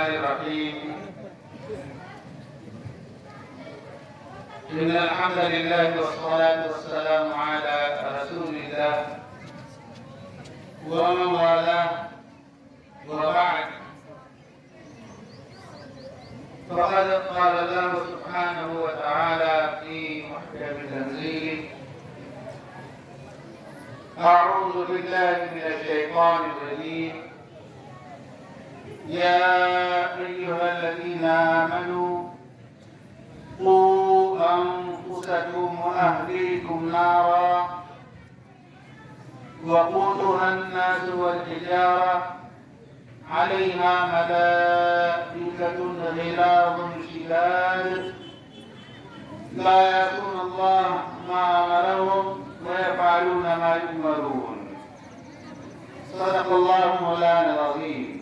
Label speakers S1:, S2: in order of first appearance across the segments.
S1: الرحمن الرحيم إن الحمد لله والصلاة والسلام على رسول الله ومن والاه وبعد فقد قال الله سبحانه وتعالى في محكم تنزيله أعوذ بالله من الشيطان الرجيم يا أيها الذين آمنوا قوا أنفسكم وأهليكم نارا وقودها الناس والحجارة عليها ملائكة غلاظ شداد لا يعصون الله ما أمرهم ويفعلون ما يؤمرون صدق الله مولانا العظيم.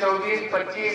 S1: 24-25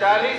S1: 40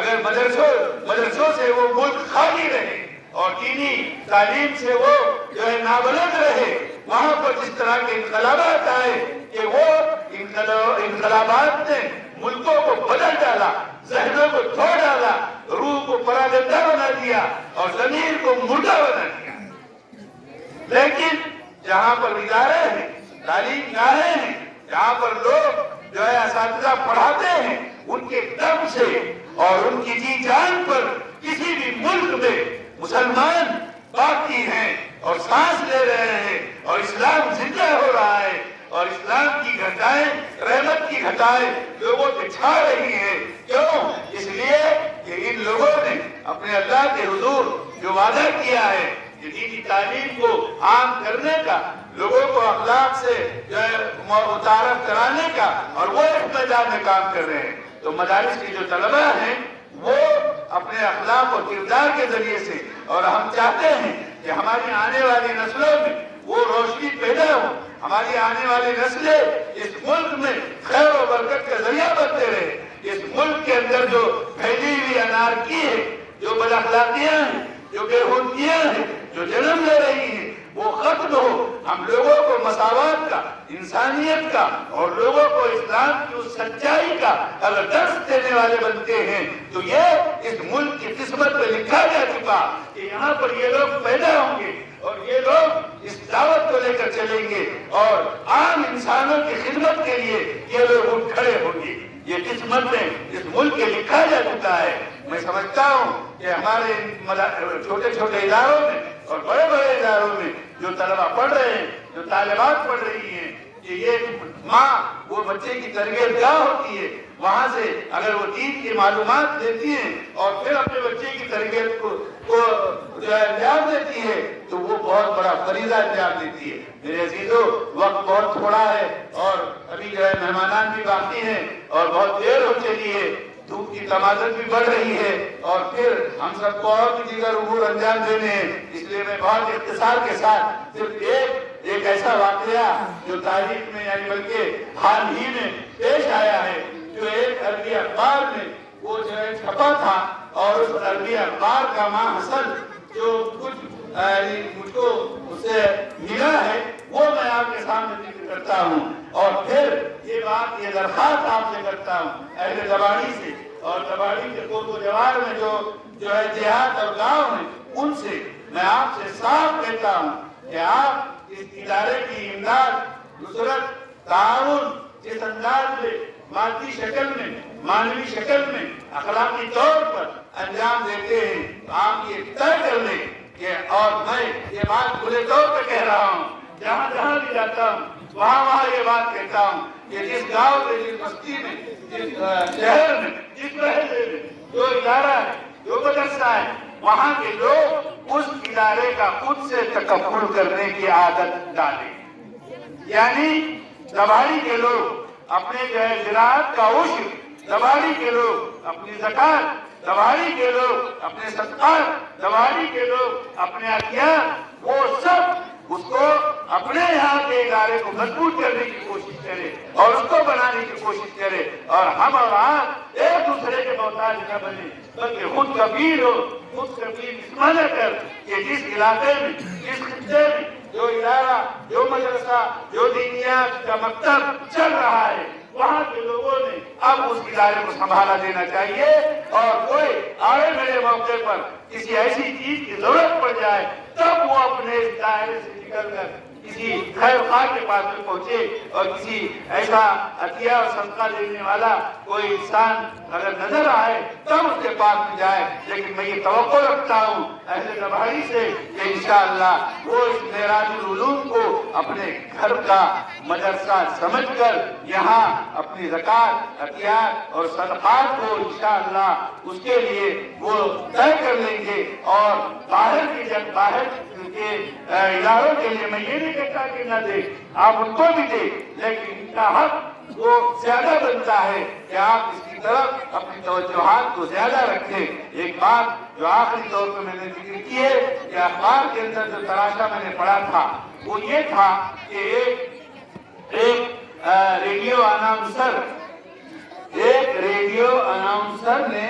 S1: اگر مدرسوں سے وہ ملک خالی رہے اور دینی تعلیم سے وہ جو ہے نابلد رہے، وہاں پر جس طرح کے انقلابات آئے کہ وہ انقلابات نے ملکوں کو بدل ڈالا، ذہنوں کو دھو ڈالا، روح کو پراگندہ بنا دیا اور ضمیر کو مردہ بنا دیا۔ لیکن جہاں پر ادارے ہیں، تعلیم گاہیں ہیں، جہاں پر لوگ جو ہے اساتذہ پڑھاتے ہیں، ان کے دم سے اور ان کی جی جان پر کسی بھی ملک میں مسلمان باقی ہیں اور سانس لے رہے ہیں اور اسلام زندہ ہو رہا ہے اور اسلام کی گھٹائیں، رحمت کی گھٹائیں لوگوں پہ چھا رہی ہیں۔ کیوں؟ اس لیے کہ ان لوگوں نے اپنے اللہ کے حضور جو وعدہ کیا ہے کہ دینی تعلیم کو عام کرنے کا، لوگوں کو اخلاق سے جو ہے متعارف کرانے کا، اور وہ اس میدان میں کام کر رہے ہیں۔ تو مدارس کے جو طلبہ ہیں وہ اپنے اخلاق اور کردار کے ذریعے سے، اور ہم چاہتے ہیں کہ ہماری آنے والی نسلوں میں وہ روشنی پیدا ہو، ہماری آنے والی نسلیں اس ملک میں خیر و برکت کا ذریعہ بنتے رہے۔ اس ملک کے اندر جو پھیلی ہوئی انارکی ہے، جو بد اخلاقیاں ہیں، جو بے حرمتیاں ہیں، جو جنم لے رہی ہیں، وہ ختم ہو۔ ہم لوگوں کو مساوات کا، انسانیت کا اور لوگوں کو اسلام کی اس سچائی کا اگر درس دینے والے بنتے ہیں تو یہ اس ملک کی قسمت میں لکھا جا چکا کہ یہاں پر یہ لوگ پیدا ہوں گے اور یہ لوگ اس دعوت کو لے کر چلیں گے اور عام انسانوں کی خدمت کے لیے یہ لوگ اٹھ کھڑے ہوں گے۔ یہ قسمت میں اس ملک کے لکھا جا چکا ہے۔ میں سمجھتا ہوں کہ ہمارے چھوٹے چھوٹے اداروں میں اور بڑے بڑے اداروں میں جو طلبہ پڑھ رہے ہیں، جو طالبات پڑھ رہی ہیں، کہ یہ ماں وہ بچے کی تربیت گاہ ہوتی ہے، وہاں سے اگر وہ دین کی معلومات لیتی ہیں اور پھر اپنے بچے کی تربیت کو جو انجام دیتی ہے تو وہ بہت بڑا فریضہ انجام دیتی ہے۔ میرے عزیزو، وقت بہت تھوڑا ہے اور ابھی جو ہے مہمانان بھی باقی ہیں اور بہت دیر ہو چلی ہے، دھوپ کی تمازت بھی بڑھ رہی ہے اور پھر ہم سب کو اور بھی دیگر امور انجام دینے ہیں۔ اس لیے میں بہت اختصار کے ساتھ صرف ایک ایسا واقعہ جو تاریخ میں یعنی بلکہ حال ہی میں پیش آیا ہے، جو ایک عربی اخبار میں وہ جو ہے چھپا تھا، اور اس عربی اخبار کا ماحصل جو کچھ مجھ کو اس سے ملا ہے وہ میں آپ کے سامنے ذکر کرتا ہوں، اور پھر یہ درخواست آپ سے کرتا ہوں اہل دباڑی سے اور دباڑی کے قرب و جوار میں جو ہے دیہات اور گاؤں ہیں، ان سے میں آپ سے صاف کہتا ہوں کہ آپ اس ادارے کی امداد، نصرت، تعاون جس انداز میں مادی شکل میں، معنوی شکل میں، اخلاقی طور پر انجام دیتے ہیں، تو آپ یہ طے کر لیں کہ، اور میں یہ بات کھلے طور پہ کہہ رہا ہوں، جہاں جہاں بھی جاتا ہوں وہاں یہ بات کہتا ہوں کہ جس گاؤں میں، جس بستی میں، جس شہر میں، جس محلے میں جو ادارہ ہے، جو مدرسہ ہے، وہاں کے لوگ اس ادارے کا خود سے تکفل کرنے کی عادت ڈالیں۔ یعنی دباڑی کے لوگ اپنے جو ہے زراعت کا عشر، دباڑی کے لوگ اپنی زکات، دباڑی کے لوگ اپنے صدقات، دباڑی کے لوگ اپنے عطیات، وہ سب اس کو اپنے یہاں کے ادارے کو مضبوط کرنے کی کوشش کرے اور اس کو بنانے کی کوشش کرے، اور ہم اور آپ ایک دوسرے کے محتاج نہ بنے بلکہ خود کفیل ہو، خود کفیل اس معنی کر کہ جس علاقے میں، جس خطے میں جو ادارہ، جو مدرسہ، جو دینیات کا مکتب چل رہا ہے، وہاں کے لوگوں نے اب اس ادارے کو سنبھالا دینا چاہیے، اور کوئی آڑے میرے موقع پر کسی ایسی چیز کی ضرورت پڑ جائے تب وہ اپنے اس دائرے سے نکل کر کسی خیر خواہ کے پاس میں پہنچے، اور کسی ایسا عطیہ اور صدقہ دینے والا کوئی انسان اگر نظر آئے تب اس کے پاس میں جائے۔ لیکن میں یہ توقع رکھتا ہوں اہل دباڑی سے کہ انشاءاللہ وہ اس معراج العلوم کو اپنے گھر کا مدرسہ سمجھ کر یہاں اپنی زکات، عطیات اور صدقات کو انشاءاللہ اس کے لیے وہ طے کر لیں گے، اور باہر کے اداروں کے لیے میں یہ نہیں کہتا کہ نہ دے، آپ ان کو بھی دے، لیکن ان کا حق وہ زیادہ بنتا ہے کہ آپ اس کی طرف اپنی توجہات کو زیادہ رکھیں۔ ایک بات جو آخری طور پہ میں نے ذکر کی ہے کہ اخبار کے اندر جو تراشا میں نے پڑھا تھا وہ یہ تھا کہ ایک ریڈیو اناؤنسر نے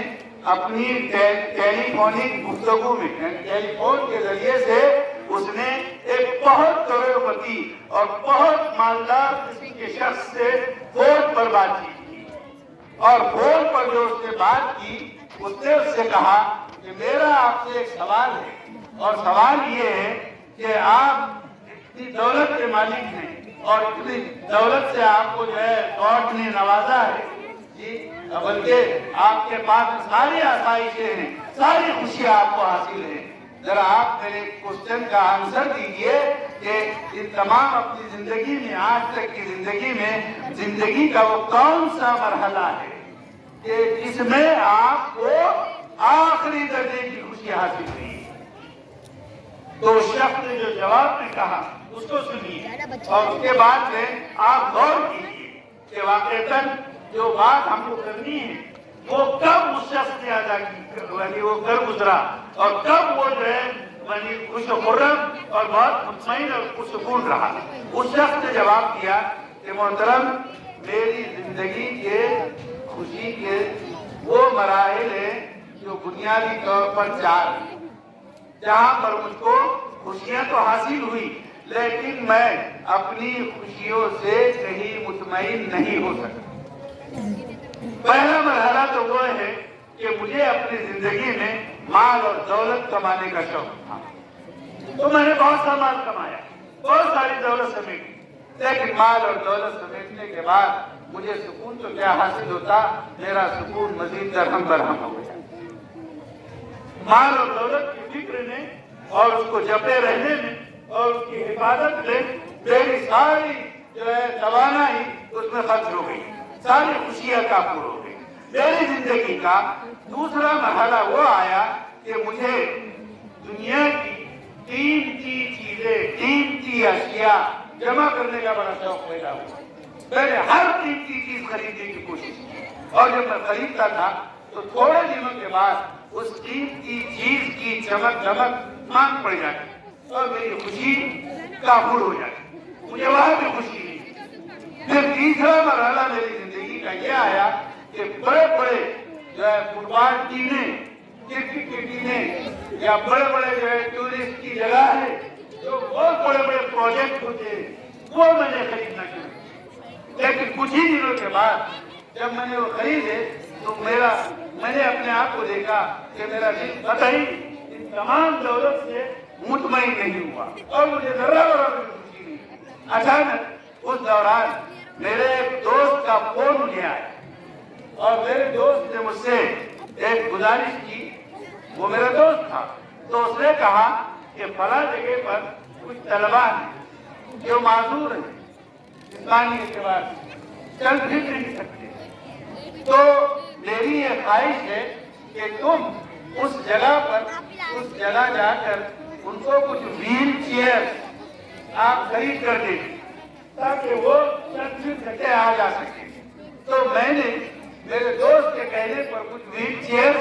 S1: اپنی ٹیلی فونک گفتگو میں ٹیلی فون کے ذریعے سے اس نے ایک بہت کروڑپتی اور بہت مالدار قسم کے شخص سے فون پر بات چیت کی، اور فون پر جو اس نے بات کی اس نے اس سے کہا کہ میرا آپ سے ایک سوال ہے، اور سوال یہ ہے کہ آپ اتنی دولت کے مالک ہیں اور اتنی دولت سے آپ کو جو ہے گاڈ نے نوازا ہے جی، بلکہ آپ کے پاس ساری آسائشیں ہیں، ساری خوشیاں آپ کو حاصل ہیں، ذرا آپ میرے کوشچن کا آنسر دیجئے کہ ان تمام اپنی زندگی میں، آج تک کی زندگی میں، زندگی کا وہ کون سا مرحلہ ہے کہ جس میں آپ کو آخری درجے کی خوشی حاصل ہوئی؟ تو اس شخص نے جو جواب میں کہا اس کو سنیے، اور اس کے بعد میں آپ غور کیجیے کہ واقعتاً جو بات ہم کو کرنی ہے وہ کب اس شخص نے ادا کی، وہ کر گزرا، اور کب وہ جو ہے خوش و خرم اور بہت مطمئن اور پرسکون رہا۔ اس شخص نے جواب دیا کہ محترم، میری زندگی کے خوشی کے وہ مراحل ہیں جو بنیادی طور پر 4 ہیں، جہاں پر مجھ کو خوشیاں تو حاصل ہوئی لیکن میں اپنی خوشیوں سے کہیں مطمئن نہیں ہو سکتا۔ پہلا مرحلہ تو وہ ہے کہ مجھے اپنی زندگی میں مال اور دولت کمانے کا شوق تھا، تو میں نے بہت سا مال کمایا، بہت ساری دولت سمیٹی، لیکن مال اور دولت سمیٹنے کے بعد مجھے سکون تو کیا حاصل ہوتا، میرا سکون مزید درہم برہم ہو گیا۔ مال اور دولت کی فکر نے اور اس کو جپے رہنے میں اور اس کی حفاظت میں میری ساری جو ہے توانائی اس میں خرچ ہو گئی، ساری خوشیاں کافور ہو گئی۔ میری زندگی کا دوسرا مرحلہ وہ آیا کہ مجھے دنیا کی قیمتی چیزیں، قیمتی اشیاء جمع کرنے کا بڑا شوق پیدا ہوا۔ میں نے ہر قیمتی چیز خریدنے کی کوشش کی، اور جب میں خریدتا تھا تو تھوڑے دنوں کے بعد اس قیمتی چیز کی چمک دمک مانگ پڑ جاتی اور میری خوشی کافور ہو جاتی، مجھے وہاں بھی خوشی نہیں۔ پھر تیسرا مرحلہ میری زندگی کا یہ آیا کہ بڑے بڑے جو ہے فٹ بال ٹیمیں، کرکٹ کی ٹیمیں یا بڑے بڑے جو ہے ٹورسٹ کی جگہ ہے، جو بہت بڑے بڑے پروجیکٹ ہوتے ہیں، وہ میں نے خریدنا شروع کیا۔ لیکن کچھ ہی دنوں کے بعد جب میں نے وہ خریدے تو میں نے اپنے آپ کو دیکھا کہ میرا دل قطعی ان تمام دولت سے مطمئن نہیں ہوا اور مجھے ذرا بھی خوشی نہیں۔ اچانک اس دوران میرے ایک دوست کا فون مجھے آیا، اور میرے دوست نے مجھ سے ایک گزارش کی، وہ میرا دوست تھا، تو اس نے کہا کہ فلاں جگہ پر کچھ طلباء ہیں جو معذور ہیں جسمانی اعتبار سے، چل پھر نہیں سکتے، تو میری یہ خواہش ہے کہ تم اس جگہ پر اس جگہ جا کر ان کو کچھ ویل چیئر آپ خرید کر دیں تاکہ وہ چل پھر سکے، آ جا سکے۔ تو میں نے میرے دوست کے کہنے پر کچھ ویل چیئر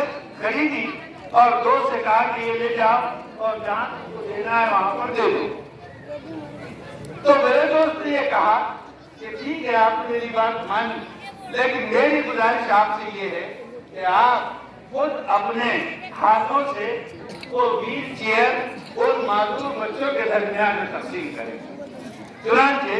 S1: خریدی اور دوست سے کہا کہ یہ لے جاؤ اور جہاں تم کو دینا ہے وہاں پر دے دو۔ تو میرے دوست نے یہ کہا کہ ٹھیک ہے، آپ نے میری بات مانی، لیکن میری گزارش آپ سے یہ ہے کہ آپ خود اپنے ہاتھوں سے وہ ویل چیئر ان معذور بچوں کے درمیان میں تقسیم کریں۔ چنانچہ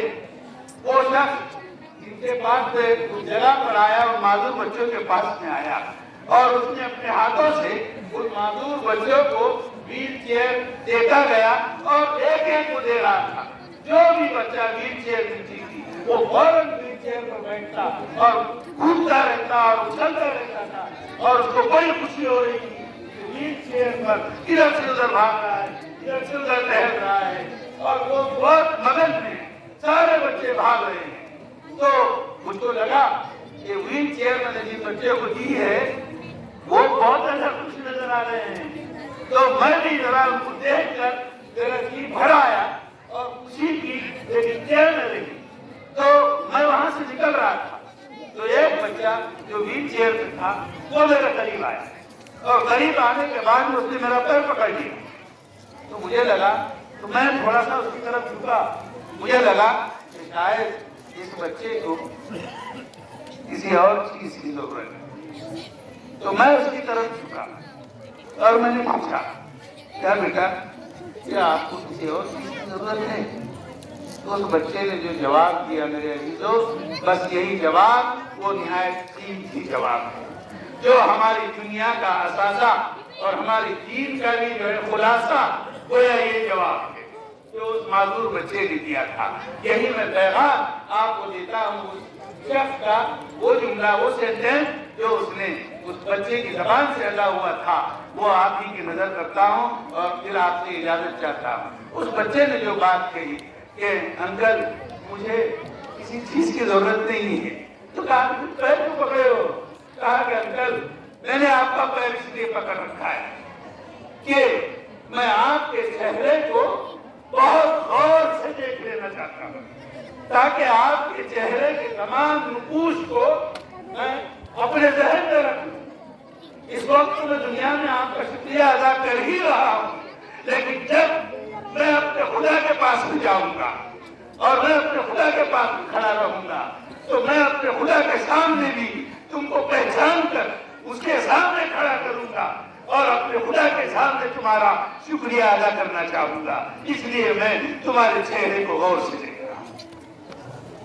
S1: وہ شخص جن کے پاس سے اس جگہ پر آیا، ان معذور بچوں کے پاس میں آیا، اور اس نے اپنے ہاتھوں سے ان معذور بچوں کو ویل چیئر دیتا گیا اور ایک ایک کو دے رہا تھا۔ جو بھی بچہ ویل چیئر ملتی تھی وہ فوراً ویل چیئر پر بیٹھتا اور گھومتا رہتا اور اچھلتا رہتا تھا، اور اس کو بڑی خوشی ہو رہی تھی کہ ویل چیئر پر ادھر سے ادھر بھاگ رہا ہے، ادھر سے ادھر ٹہل رہا ہے، اور وہ بہت مگن میں، سارے بچے بھاگ رہے ہیں۔ تو مجھ کو لگا کہ ویل چیئر میں نے جن بچے کو دی ہے وہ بہت ایسا خوش نظر آ رہے ہیں، تو میں بھی ذرا ان کو دیکھ کر میرا جی بھر آیا اور خوشی کی ایک انتہا نہ رہی۔ تو میں وہاں سے نکل رہا تھا تو ایک بچہ جو ویل چیئر پہ تھا وہ میرے قریب آیا، اور قریب آنے کے بعد اس نے میرا پیر پکڑ لیا، تو مجھے لگا، تو میں تھوڑا سا اس کی طرف جھکا، مجھے لگا کہ شاید اس بچے کو کسی اور چیز کی ضرورت ہے۔ تو میں اس کی طرف جھکا اور میں نے پوچھا کیا بیٹا کیا آپ کو کسی اور چیز کی ضرورت ہے؟ تو اس بچے نے جو جواب دیا میرے عزیزو، بس یہی جواب وہ نہایت قیمتی جواب ہے جو ہماری دنیا کا اثاثہ اور ہماری دین کا بھی جو ہے خلاصہ گویا یہ جواب ہے جو اس معذور بچے نے دیا تھا۔ یہی میں پیغام آپ کو دیتا ہوں اس شخص کا، وہ جملہ وہ سینٹینس جو اس نے اس بچے کی زبان سے ادا ہوا تھا، وہ آپ ہی کی نظر کرتا ہوں اور پھر آپ سے اجازت چاہتا ہوں۔ اس بچے نے جو بات کہی کہ انکل مجھے کسی چیز کی ضرورت نہیں ہے، تو کہا پیر کیوں پکڑے ہو؟ کہا کہ انکل میں نے آپ کا پیر اس لیے پکڑ رکھا ہے کہ میں آپ کے چہرے کو بہت غور سے دیکھ لینا چاہتا ہوں تاکہ آپ کے چہرے کے تمام نقوش کو میں اپنے ذہن میں رکھوں۔ اس وقت میں دنیا میں آپ کا شکریہ ادا کر ہی رہا ہوں، لیکن جب میں اپنے خدا کے پاس بھی جاؤں گا اور میں اپنے خدا کے پاس بھی کھڑا رہوں گا تو میں اپنے خدا کے سامنے بھی تم کو پہچان کر اس کے سامنے کھڑا کروں گا اور اپنے خدا کے سامنے تمہارا شکریہ ادا کرنا چاہوں گا، اس لیے میں تمہارے چہرے کو غور سے دیکھ رہا ہوں۔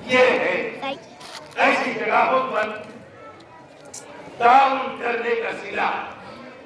S1: یہ ہے ایسی جگہوں پر تعاون کرنے کا صلہ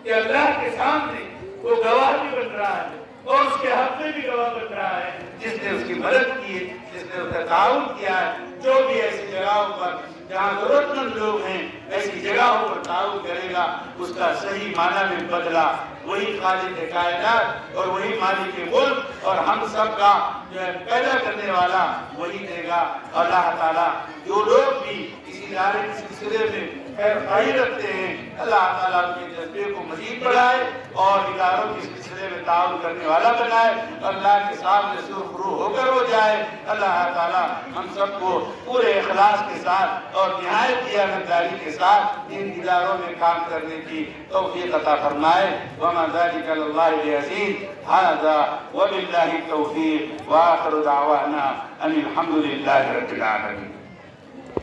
S1: کہ اللہ کے سامنے وہ گواہ بھی بن رہا ہے اور اس کے حق میں بھی گواہ بن رہا ہے جس نے اس کی مدد کی ہے، جس نے اس کا تعاون کیا ہے۔ جو بھی ایسی جگہوں پر جہاں ضرورت مند لوگ ہیں ایسی جگہوں پر تعاون کرے گا، اس کا صحیح معنی میں بدلہ وہی خالق کائنات اور وہی مالک ملک اور ہم سب کا جو ہے پیدا کرنے والا وہی دے گا۔ اللہ تعالیٰ جو لوگ بھی اس ادارے کے سلسلے میں خیر خواہی رکھتے ہیں، اللہ تعالیٰ ان کے جذبے کو مزید بڑھائے اور اداروں کے سلسلے میں تعاون کرنے والا بنائے، اللہ کے سامنے سرخرو ہو کر ہو جائے۔ اللہ تعالیٰ ہم سب کو پورے اخلاص کے ساتھ اور نہایت دیانتداری کے ساتھ ان اداروں میں کام کرنے کی توفیق عطا فرمائے۔ وما ذلك على الله بعزيز، هذا وبالله التوفيق، وآخر دعوانا ان الحمد لله رب العالمين۔